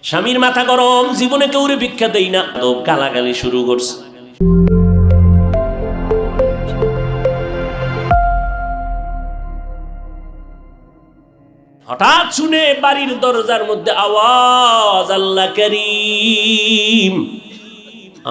স্বামীর মাথা গরম, জীবনে কেউরে ভিক্ষা দেই না, তো গালাগালি শুরু করছে। হঠাৎ শুনে বাড়ির দরজার মধ্যে আওয়াজ, আল্লাহ করিম,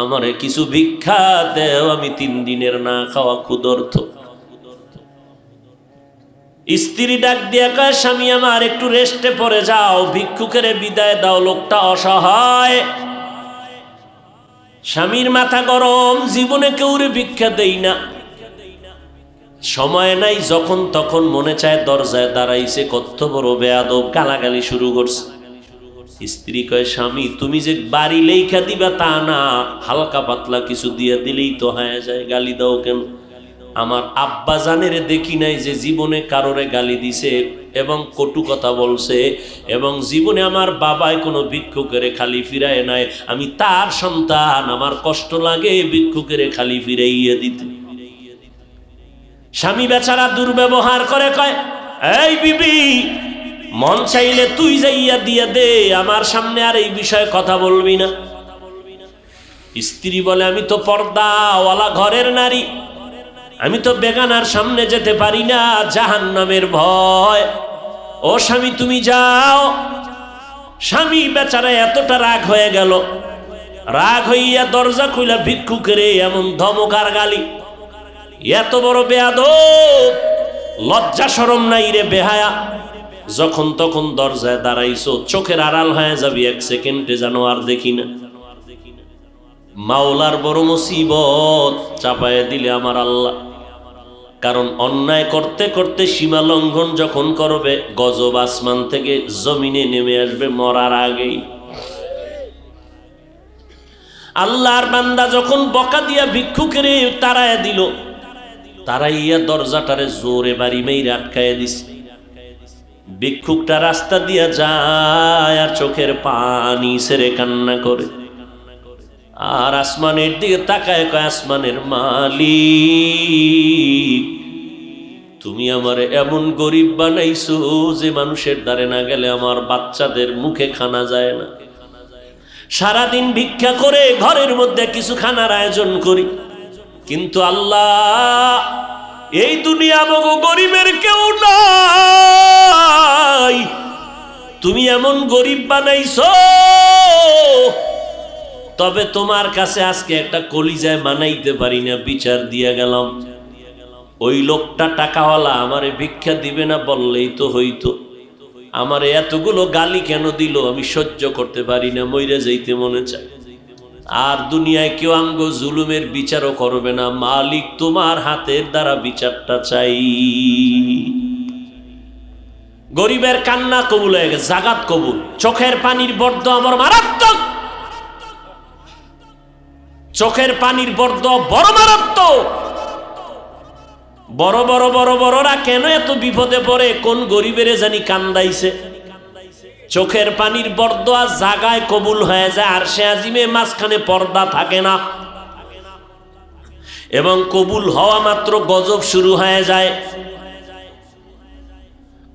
আমারে কিছু ভিক্ষা দেও, আমি 3 দিনের না খাওয়া ক্ষুধার্ত। স্ত্রী ডাক দিয়া কয়, স্বামী আমার একটু রেস্টে পড়ে যাও, ভিক্ষুকের বিদায় দাও, লোকটা অসহায়। স্বামীর মাথা গরম, জীবনে কেউরে ভিক্ষা দেই না, সময় নাই, যখন তখন মনে চায় দরজায় দাঁড়াইছে, কত বড় বেয়াদব, গালাগালি শুরু করছে। স্ত্রী কয়, স্বামী তুমি যে বাড়ি লেখা দিবা তা না, হালকা পাতলা কিছু দিয়ে দিলেই তো হয়ে যায়, গালি দাও কেন? আমার আব্বা জানের দেখি নাই যে জীবনে কারোরে গালি দিছে এবং কটু কথা বলছে, এবং জীবনে আমার বাবাই কোনো ভিক্ষুকেরে খালি ফিরায় নাই। আমি তার সন্তান, আমার কষ্ট লাগে ভিক্ষুকেরে খালি ফিরাইয়া দিতে। স্বামী বেচারা দুর্ব্যবহার করে, কয়, এই বিবি, মন চাইলে তুই যাইয়া দিয়ে দে, আমার সামনে আর এই বিষয়ে কথা বলবি না। স্ত্রী বলে, আমি তো পর্দাওয়ালা ঘরের নারী, আমি তো বেগানার সামনে যেতে পারি না, জাহান্নামের ভয়। ও স্বামী তুমি যাও। স্বামী বেচারা এতটা রাগ হয়ে গেল, রাগ হইয়া দরজা খুইলা ভিক্ষুকেরে এমন ধমকার গালি, এত বড় বেয়াদব, লজ্জা শরম নাই রে বেহায়া, যখন তখন দরজায় দাঁড়াইছো, চোখের আড়াল হয়ে যাবি 1 সেকেন্ডে, যেন আর দেখি না। মাওলার বড় মুসিবত চাপায় দিলে আমার আল্লাহ। কারণ অন্যায় করতে করতে সীমা লঙ্ঘন যখন করবে, গজব আসমান থেকে জমিনে নেমে আসবে মরার আগেই। আল্লাহর বান্দা যখন বকা দিয়া ভিক্ষুকের তাড়ায় দিল, তারাইয়া দরজাটারে জোরে বাড়ি মেরে আটকায় দিছে। ভিক্ষুকটা রাস্তা দিয়া যায় আর চোখের পানি ছেড়ে কান্না করে, আর আসমানের দিকে তাকায়, কয়, আসমানের মালিক, তুমি আমারে এমন গরিব বানাইছো যে মানুষের দ্বারে না গেলে আমার বাচ্চাদের মুখে খানা যায় না। সারাদিন ভিক্ষা করে ঘরের মধ্যে কিছু খানার আয়োজন করি, কিন্তু আল্লাহ, এই দুনিয়া মগো গরিবের কেউ নাই, তুমি এমন গরিব বানাইছো, তবে তোমার কাছে আজকে একটা কলিজায় মানাইতে পারি না, বিচার দিয়া গেলাম। ওই লোকটা টাকাওয়ালা, আমারে ভিক্ষা দিবে না বললেই তো হইতো, আমারে এতগুলো গালি কেন দিল, আমি সহ্য করতে পারি না, মইরা যাইতে মনে চায়। আর দুনিয়ায় কেউ আমগো জুলুমের বিচারও করবে না, মালিক তোমার হাতের দ্বারা বিচারটা চাই। গরিবের কান্না কবুল হয়ে গেছে, জাগাত কবুল। চোখের পানির বর্দ আমার মারাত্মক, চোখের পানির বর্দ বড় মারাত্মক। বড় বড় বড় বড়রা কেন এত বিপদে পড়ে, কোন গরিবের জানি কান্দাইছে। চোখের পানির বর্দা জাগায় কবুল হয়ে যায়, আর সে আজিমে মাঝখানে পর্দা থাকে না, এবং কবুল হওয়া মাত্র গজব শুরু হয়ে যায়।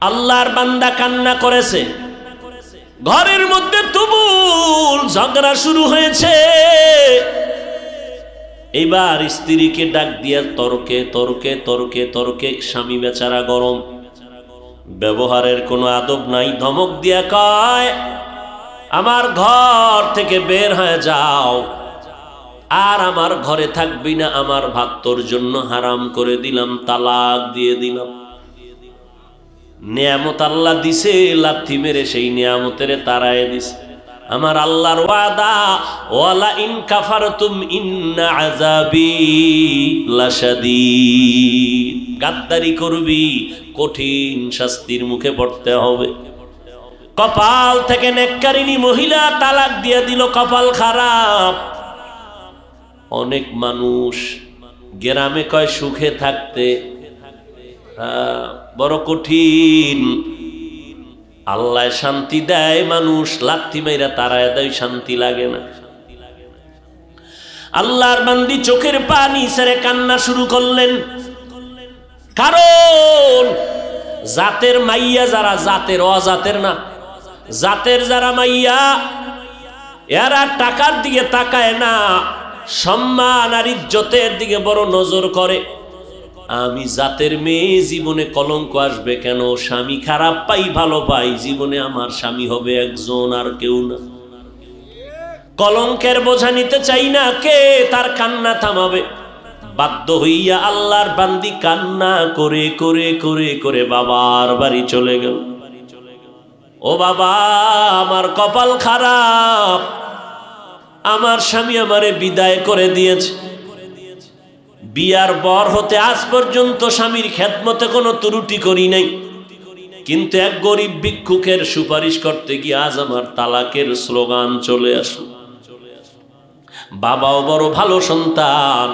আল্লাহর বান্দা কান্না করেছে, ঘরের মধ্যে তুমুল ঝগড়া শুরু হয়েছে। এবার স্ত্রীকে ডাক দিয়া তর্কে তর্কে তর্কে তর্কে, স্বামী বেচারা গরম, ব্যবহারের কোনো আদব নাই, ধমক দিয়া কয়, আমার ঘর থেকে বের হয়ে যাও, আর আমার ঘরে থাকবি না, আমার ভাত তোর জন্য হারাম করে দিলাম, তালাক দিয়ে দিলাম। নিয়ামত আল্লাহ দিছে, লাথি মেরে সেই নিয়ামতের তাড়ায় দিছে। আমার আল্লাহর ওয়াদা, ওয়ালা ইন কাফারতুম ইন্না আযাবি লাশাদীদ, গাদ্দারি করবি, কঠিন শাস্তির মুখে পড়তে হবে। কপাল থেকে নেককারিনী মহিলা তালাক দিয়ে দিল, কপাল খারাপ। অনেক মানুষ গ্রামে কয় সুখে থাকতে, বড় কঠিন। আল্লাহ শান্তি দেয়, মানুষ লাথি মাইরা তারায় দেয়, শান্তি লাগে না। আল্লাহর বান্দি চোখের পানি ছেড়ে কান্না শুরু করলেন, কারণ জাতের মাইয়া যারা, জাতের অজাতের না, জাতের যারা মাইয়া এরা টাকার দিকে তাকায় না, সম্মান আর ইজ্জতের দিকে বড় নজর করে। আমি জাতের মেয়ে, জীবনে কলঙ্ক আসবে কেন? স্বামী খারাপ পাই ভালো পাই, জীবনে আমার স্বামী হবে একজন, আর কেউ না। কলঙ্কের বোঝা নিতে চাই না, কে তার কান্না থামাবে? বাধ্য হইয়া আল্লাহর বান্দি কান্না করে করে করে করে বাবার বাড়ি চলে গেল। ও বাবা, আমার কপাল খারাপ, আমার স্বামী আমারে বিদায় করে দিয়েছে। বিয়ার বর হতে আজ পর্যন্ত স্বামীর খেদমতে কোনো ত্রুটি করি নাই, কিন্তু এক গরিব ভিক্ষুকের সুপারিশ করতে গিয়ে আজ আমার তালাকের স্লোগান চলে আসলো। বাবাও বড় ভালো সন্তান,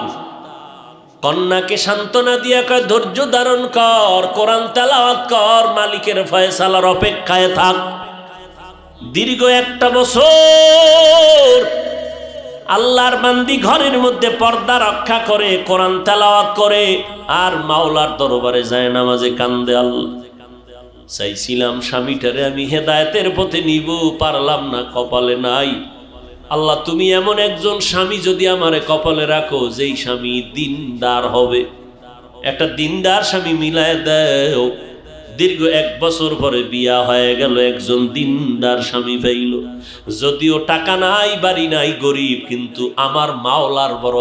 কন্যাকে সান্ত্বনা দিয়া কয় ধৈর্য ধারণ কর, কোরআন তেলাওয়াত কর, মালিকের ফয়সালার অপেক্ষায় থাক। দীর্ঘ 1 বছর আল্লাহর বান্দি ঘরের মধ্যে পর্দা রক্ষা করে, কোরআন তেলাওয়াত করে, আর মাওলার দরবারে যায় নামাজে কান্দে। আল্লাহ, চাইছিলাম স্বামীটারে আমি হেদায়েতের পথে নিব, পারলাম না, কপালে নাই। আল্লাহ, তুমি এমন একজন স্বামী যদি আমারে কপালে রাখো, যেই স্বামী দিনদার হবে, একটা দিনদার স্বামী মিলায় দাও। দীর্ঘ 1 বছর পরে বিয়া হয়ে গেল, একজন দিনদার স্বামী পাইল। যদিও টাকা নাই, বাড়ি নাই, গরিব, কিন্তু আমার মাওলার বড়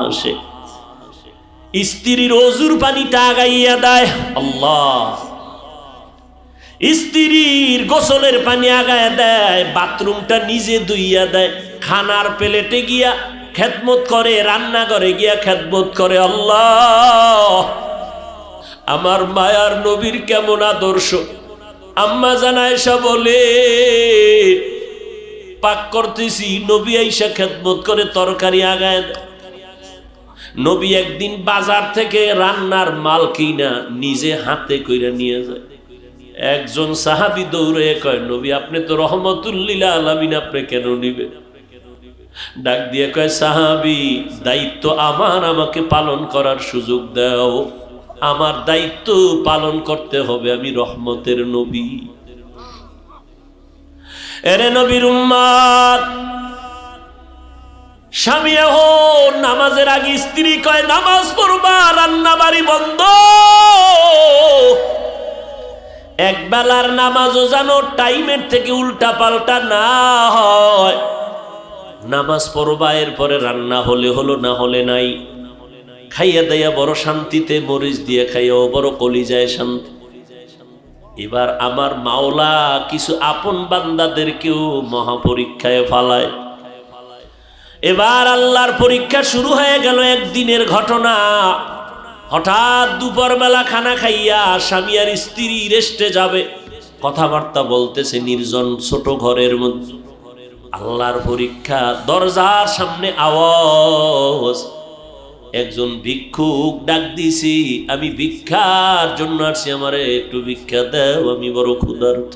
আশে। স্ত্রীর ওজুর পানিটা আগাইয়া দেয় আল্লাহ, স্ত্রীর গোসলের পানি আগায় দেয়, বাথরুমটা নিজে ধুইয়া দেয়, খানার প্লেটে গিয়া খেদমত করে, রান্নাঘরে গিয়া খেদমত করে। আল্লাহ, আমার মায়ার নবীর কেমন আদর্শ! আম্মা জান আয়েশা বলে, পাক করতেছি, নবী আয়েশা খেদমত করে, তরকারি আগায় দেয়। নবী একদিন বাজার থেকে রান্নার মাল কিনা নিজে হাতে কইরা নিয়ে যায়। একজন সাহাবী দৌড়ে কয়, নবী আপনি তো রহমতুল লিল আলামিন, আপনি কেন নিবেন? ডাক দিয়ে কয়, সাহাবী, দায়িত্ব আমার, আমাকে পালন করার সুযোগ দাও, আমার দায়িত্ব পালন করতে হবে, আমি রহমতের নবী। এরে নবীর উম্মত, স্বামী এখন নামাজের আগে স্ত্রী কয় নামাজ পড়বা, রান্না বাড়ি বন্ধ। এক বেলার নামাজও জানো টাইমের থেকে উল্টা পাল্টা না হয়। নামাজ পড়বা, এরপরে রান্না হলে হলো, না হলে নাই। খাইয়া দেয়া বড় শান্তিতে, মরিচ দিয়ে খাইয়াও বড় কলিজায় শান্তি। এবার আমার মাওলা কিছু আপন বান্দাদেরকেও মহাপরীক্ষায় ফালায়। এবার আল্লাহর পরীক্ষা শুরু হয়ে গেল। একদিনের ঘটনা, হঠাৎ দুপুরবেলা খানা খাইয়া স্বামী আর স্ত্রী রেস্টে যাবে, কথাবার্তা বলতেছে নির্জন ছোট ঘরের মধ্যে। আল্লাহর পরীক্ষা, দরজার সামনে আওয়াজ, একজন ভিক্ষুক ডাক দিছি, আমি ভিক্ষার জন্য আসছি, আমারে একটু ভিক্ষা দাও, আমি বড় ক্ষুধার্ত।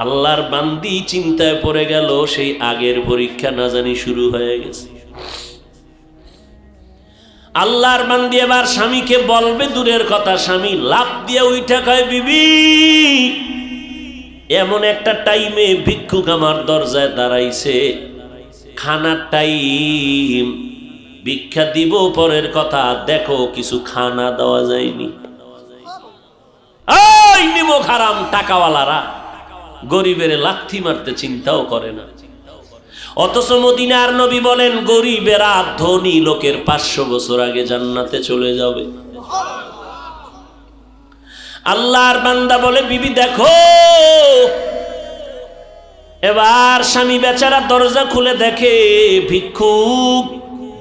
আল্লাহর বান্দি চিন্তায় পড়ে গেল, সেই আগের পরীক্ষা না জানি শুরু হয়ে গেছে। আল্লাহর বান্দি এবার স্বামীকে বলবে দূরের কথা, স্বামী লাফ দিয়ে উইঠা কয়, বিবি, এমন একটা টাইমে ভিক্ষুক আমার দরজায় দাঁড়াইছে, খানার টাইম, ভিক্ষা দিব পরের কথা, দেখো কিছু খানা দেওয়া যায়নি। ওই নিমক হারাম টাকাওয়ালারা গরিবের লাথি মারতে চিন্তাও করে না। অথচ মদিনার নবী বলেন, গরিবেরা ধনী লোকের 500 বছর আগে জান্নাতে চলে যাবে। আল্লাহর বান্দা বলে, বিবি দেখো। এবার স্বামী বেচারা দরজা খুলে দেখে ভিক্ষুক,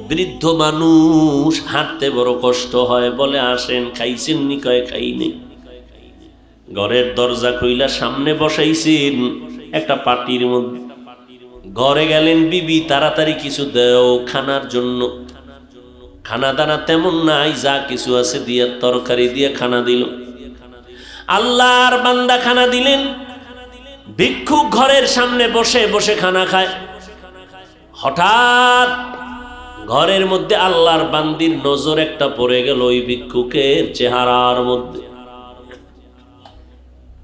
বৃদ্ধ মানুষ, হাঁটতে বড় কষ্ট হয়। বলে, আসেন, খাইছেন নি? কয়, খাই নেই। ঘরের দরজা খুইলা সামনে বসাইছেন একটা পাটির মধ্যে। ঘরে গেলেন, বিবি তাড়াতাড়ি কিছু দাও খানার জন্য। খানা দানা তেমন নাই, যা কিছু আছে দিয়া তরকারি দিয়ে খানা দিল। আল্লাহর বান্দা খানা দিলেন। ভিক্ষুক ঘরের সামনে বসে বসে খানা খায়। হঠাৎ ঘরের মধ্যে আল্লাহর বান্দির নজর একটা পড়ে গেল ওই ভিক্ষুকের চেহারার মধ্যে।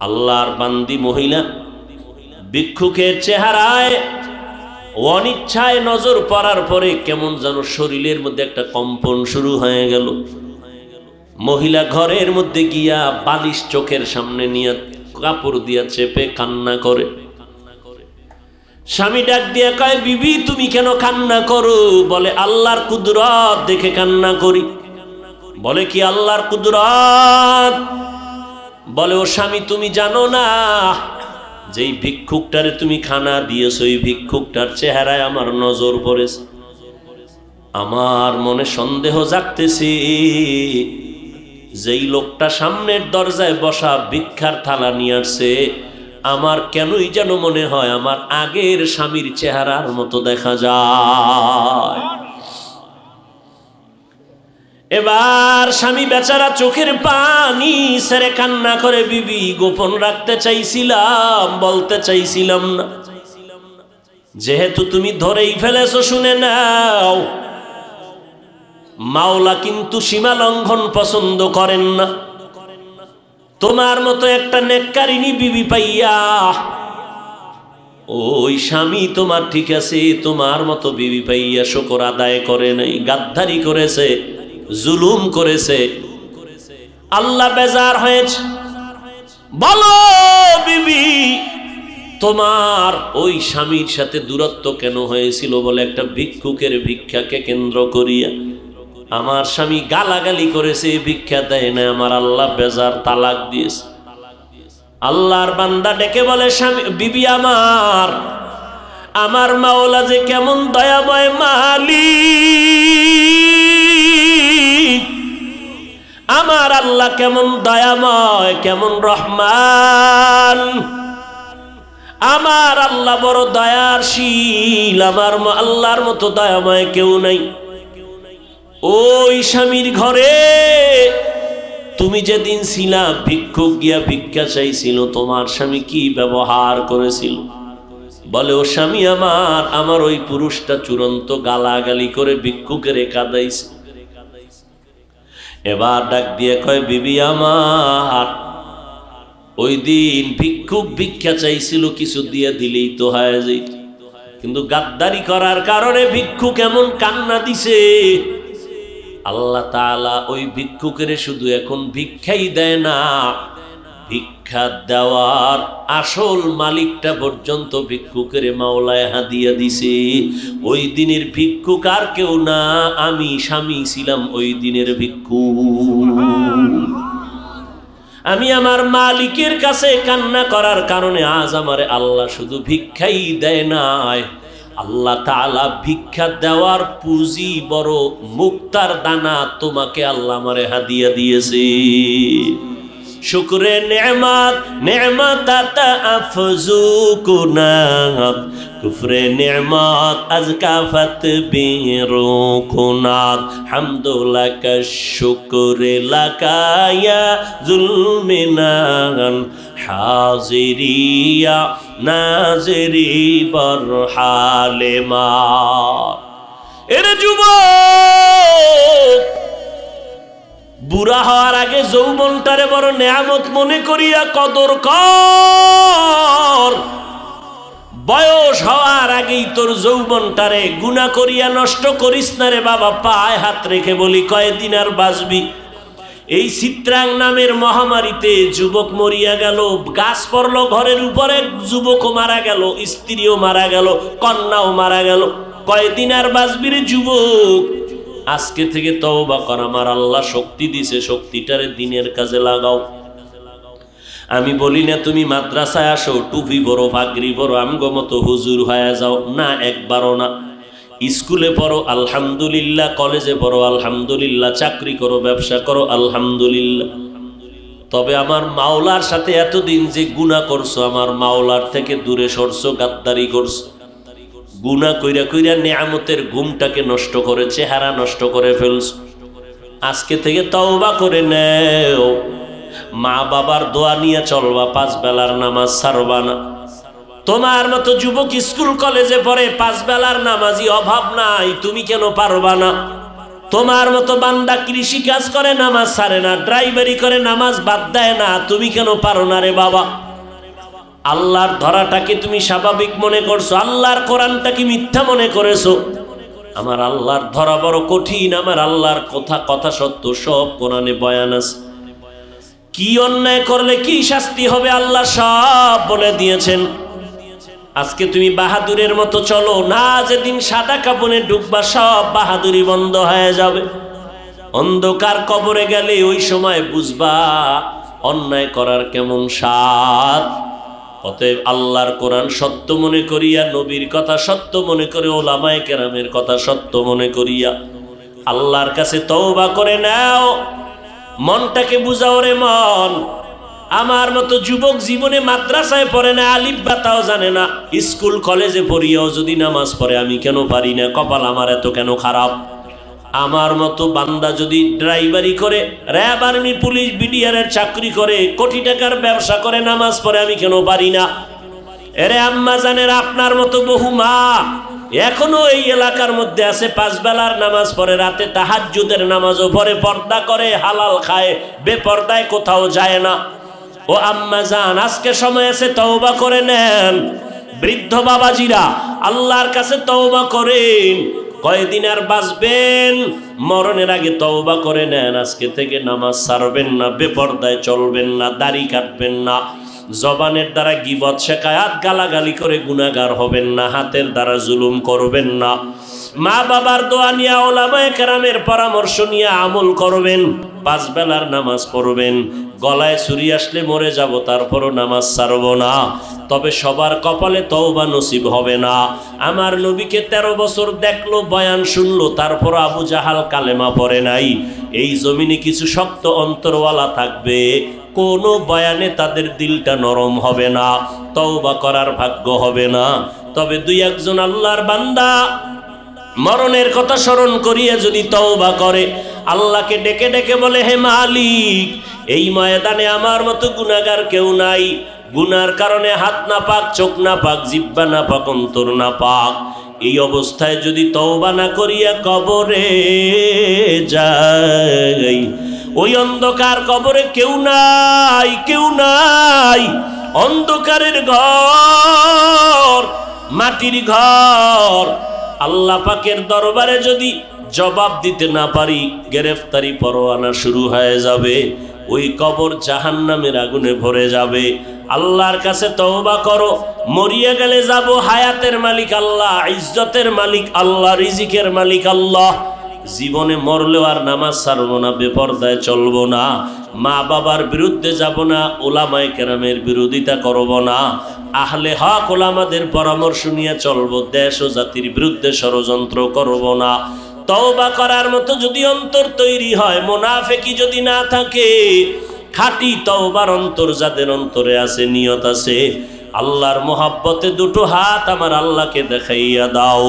আল্লাহর বান্দি মহিলা ভিক্ষুকের চেহারায় অনিচ্ছায় নজর পড়ার পরে কেমন যেন শরীরের মধ্যে একটা কম্পন শুরু হয়ে গেল। মহিলা ঘরের মধ্যে গিয়া বালিশ চোখের সামনে নিয়ে কাপড় দিয়া চেপে কান্না করে। স্বামী ডাক দিয়া কয়, বিবি তুমি কেন কান্না করো? বলে আল্লাহর কুদরত দেখে কান্না করি। বলে কি আল্লাহর কুদরত? বলে ও স্বামী তুমি জানো না যেই ভিক্ষুকটারে তুমি খানা দিয়েছো ওই ভিক্ষুকটার চেহারায় আমার নজর পড়েছে। আমার মনে সন্দেহ জাগতেছে যেই লোকটা সামনের দরজায় বসা ভিক্ষার থালা নিয়ে আসছে আমার কেনই যেন মনে হয় আমার আগের স্বামীর চেহারার মতো দেখা যায়। এবার স্বামী বেচারা চোখের পানি ছেড়ে কান্না করে, বিবি গোপন রাখতে চাইছিলাম, বলতে চাইছিলাম না, যেহেতু তুমি ধরেই ফেলেছো শুনে নাও, মাওলা কিন্তু সীমা লঙ্ঘন পছন্দ করেন না। তোমার মতো একটা নেককারিনী বিবি পাইয়া ওই স্বামী তোমার ঠিক আছে, তোমার মতো বিবি পাইয়া শুকর আদায় করে নাই, গাদ্দারি করেছে, জুলুম করেছে, আল্লাহ বেজার হয়েছে। বলো বিবি তোমার ওই স্বামীর সাথে দূরত্ব কেন হয়েছিল? বলে একটা ভিক্ষুকের ভিক্ষাকে কেন্দ্র করিয়া আমার স্বামী গালাগালি করেছে, ভিক্ষা দেয় না, আমার আল্লাহ বেজার, তালাক দিয়েছে। আল্লাহর বান্দা ডেকে বলে, স্বামী বিবি আমার মাওলা যে কেমন দয়াময় মালিক, আমার আল্লাহ কেমন দয়াময়, কেমন রহমান, আমার আল্লাহ বড় দয়াশীল, আমার আল্লাহর মতো দয়াময় কেউ নাই। ওই স্বামীর ঘরে তুমি যেদিন ছিলা ভিক্ষুক গিয়া ভিক্ষা চাইছিল তোমার স্বামী কি ব্যবহার করেছিল? বলে ও স্বামী আমার ওই পুরুষটা চূড়ান্ত গালাগালি করে ভিক্ষুকের কাঁদাইছে। এবার ডাক দিয়ে কয়, বিবি ওই দিন ভিক্ষুক ভিক্ষা চাইছিল, কিছু দিয়ে দিলেই তো হয়ে যেত, কিন্তু গাদ্দারি করার কারণে ভিক্ষুক এমন কান্না দিছে, আল্লাহ তাআলা ওই ভিক্ষুকের শুধু এখন ভিক্ষাই দেয় না, ভিক্ষা দেওয়ার আসল মালিকটা পর্যন্ত ভিক্ষুকের মাওলায় হাদিয়া দিছে। ওই দিনের ভিক্ষুক আর কেউ না, আমি স্বামী ছিলাম ওই দিনের ভিক্ষুক। আমি আমার মালিকের কাছে কান্না করার কারণে আজ আমারে আল্লাহ শুধু ভিক্ষাই দেয় নাই, আল্লাহ তাআলা ভিক্ষা দেওয়ার পুঁজি বড় মুক্তার দানা তোমাকে আল্লাহ আমারে হাদিয়া দিয়েছে। শুকরে নেমাত নেমাত আফজু কুনাত, কুফরে নেমাত আজকাফত বিরু কুনাত, হামদুলাকা শুকরে লাকায়া জুলমিনান, হাজিরিয়া নাজরি বরহালে মা। এর যুবক, বুড়া হওয়ার আগে যৌবনটারে বড় নেয়ামত মনে করিয়া কদর কর। বয়স হওয়ার আগেই তোর যৌবনটারে গুনাহ করিয়া নষ্ট করিস না রে বাবা। পায়ে হাত রেখে বলি, কয়দিন আর বাঁচবি? এই চিত্রাং নামের মহামারীতে যুবক মরিয়া গেল, গাছ পড়লো ঘরের উপরে, যুবকও মারা গেল, স্ত্রীও মারা গেল, কন্যাও মারা গেল। কয়দিন আর বাঁচবি রে যুবক? আজকে থেকে তওবা কর, আমার আল্লাহ শক্তি দিছে, শক্তিটারে দিনের কাজে লাগাও। আমি বলি না তুমি মাদ্রাসায় আসো, টুপি পরো, পাগড়ি পরো, আমগো মতো হুজুর হয়ে যাও, না, একবারও না। স্কুলে পড়ো আলহামদুলিল্লাহ, কলেজে পড়ো আলহামদুলিল্লাহ, চাকরি করো, ব্যবসা করো আলহামদুলিল্লাহ। তবে আমার মাওলার সাথে এতদিন যে গুনাহ করছো, আমার মাওলার থেকে দূরে সরছো, গাদ্দারি করছো, গুনাহ কইরা কইরা নেয়ামতের ঘুমটাকে নষ্ট করে, চেহারা নষ্ট করে ফেলছো। আজকে থেকে তওবা করে নেও, মা বাবার দোয়া নিয়ে চলবা, 5 বেলার নামাজ ছাড়বা না। তোমার মতো যুবক স্কুল কলেজে পড়ে, 5 বেলার নামাজি অভাব নাই, তুমি কেন পারবা না? তোমার মতো বান্দা কৃষি কাজ করে, নামাজ ছাড়ে না, ড্রাইভারি করে, নামাজ বাদ দেয় না, তুমি কেন পারো না রে বাবা? আল্লাহর ধরাটাকে তুমি স্বাভাবিক মনে করছো, আল্লাহর কোরআনটাকে মিথ্যা মনে করেছো। আমার আল্লাহর ধরা বড় কঠিন, আমার আল্লাহর কথা সত্য, সব কোরআনে বয়ান আছে। কি অন্যায় করলে কি শাস্তি হবে আল্লাহ সব বলে দিয়েছেন। আজকে তুমি বাহাদুরের মতো চলো না, যেদিন সাদা কাপড়ে ডুববা সব বাহাদুরি বন্ধ হয়ে যাবে। অন্ধকার কবরে গেলে ওই সময় বুঝবা অন্যায় করার কেমন স্বাদ। অতএব আল্লাহর কোরআন সত্য মনে করিয়া, নবীর কথা সত্য মনে করে, ওলামায়ে কেরামের কথা সত্য মনে করিয়া আল্লাহর কাছে তওবা করে নাও। মনটাকে বুঝাও রে মন। আমার মতো যুবক জীবনে মাদ্রাসায় পড়ে না, আলিফ বাতাও জানে না, স্কুল কলেজে পড়িয়াও যদি নামাজ পড়ে আমি কেন পারি না? কপাল আমার এত কেন খারাপ? আমার মতো বান্দা যদি ড্রাইভারি করে, র্যাব, আর্মি, পুলিশ, বিডিআরের চাকরি করে, কোটি টাকার ব্যবসা করে, নামাজ পড়ে আমি কেন পারি না? এরে আম্মা জানের, আপনার মতো বহু মা এখনো এই এলাকার মধ্যে আছে, 5 বেলার নামাজ পড়ে, রাতে তাহাজ্জুদের নামাজও পড়ে, পর্দা করে, হালাল খায়, বেপর্দায় কোথাও যায় না। ও আম্মা জান, আজকে সময় আছে, তওবা করে নেন। বৃদ্ধ বাবাজিরা আল্লাহর কাছে তওবা করেন। কয়দিন আর বাঁচবেন? মরণের আগে তওবা করে নেন। আজকে থেকে নামাজ ছাড়বেন না, বেপর্দায় চলবেন না, দাড়ি কাটবেন না, জবানের দ্বারা গীবত শেখায়াত গালাগালি করে গুনাহগার হবেন না, হাতের দ্বারা জুলুম করবেন না, মা বাবার দোয়া নিয়ে, ওলামায়ে কেরামের পরামর্শ নিয়ে আমল করবেন, 5 বেলার নামাজ পড়বেন। গলায় ছুরি আসলে মরে যাব, তারপরও নামাজ ছাড়ব না। তবে সবার কপালে তওবা নসিব হবে না। আমার নবীকে 13 বছর দেখলো, বয়ান শুনলো, তারপর আবু জাহাল কালেমা পড়ে নাই। এই জমিনে কিছু শক্ত অন্তরওয়ালা থাকবে, কোনো বয়ানে তাদের দিলটা নরম হবে না, তওবা করার ভাগ্য হবে না। তবে 2-1 আল্লাহর বান্দা মরণের কথা স্মরণ করিয়া যদি তওবা করে, আল্লাহকে ডেকে ডেকে বলে, হে মালিক, এই ময়দানে আমার মতো গুনাহগার কেউ নাই। গুনার কারণে হাত না পাক, চোখ না পাক, জিহ্বা না পাক, অন্তর না পাক। এই অবস্থায় যদি তওবা না করিয়া কবরে যাই, ওই অন্ধকার কবরে কেউ নাই, কেউ নাই। অন্ধকারের ঘর, মাটির ঘর। আল্লাহ পাকের দরবারে যদি জবাব দিতে না পারি, গ্রেফতারি পরোয়ানা শুরু হয়ে যাবে। ওই কবর জাহান্নামের আগুনে ভরে যাবে। আল্লাহর কাছে তওবা করো। মরিয়া গেলে যাব, হায়াতের মালিক আল্লাহ, ইজ্জতের মালিক আল্লাহ, রিজিকের মালিক আল্লাহ। জীবনে মরলেও আর নামাজ ছাড়বো না, বেপরদায় চলবো না, মা বাবার বিরুদ্ধে যাব না, ওলামায়ে কেরামের বিরোধিতা করব না, আহলে হক ওলামাদের পরামর্শ নিয়ে চলবো, দেশ ও জাতির বিরুদ্ধে ষড়যন্ত্র করব না। তওবা করার মতো যদি অন্তর তৈরি হয়, মুনাফিকি যদি না থাকে, খাঁটি তওবার অন্তর যাদের অন্তরে আছে, নিয়ত আছে, আল্লাহর মোহাব্বতে 2 হাত আমার আল্লাহকে দেখাইয়া দাও।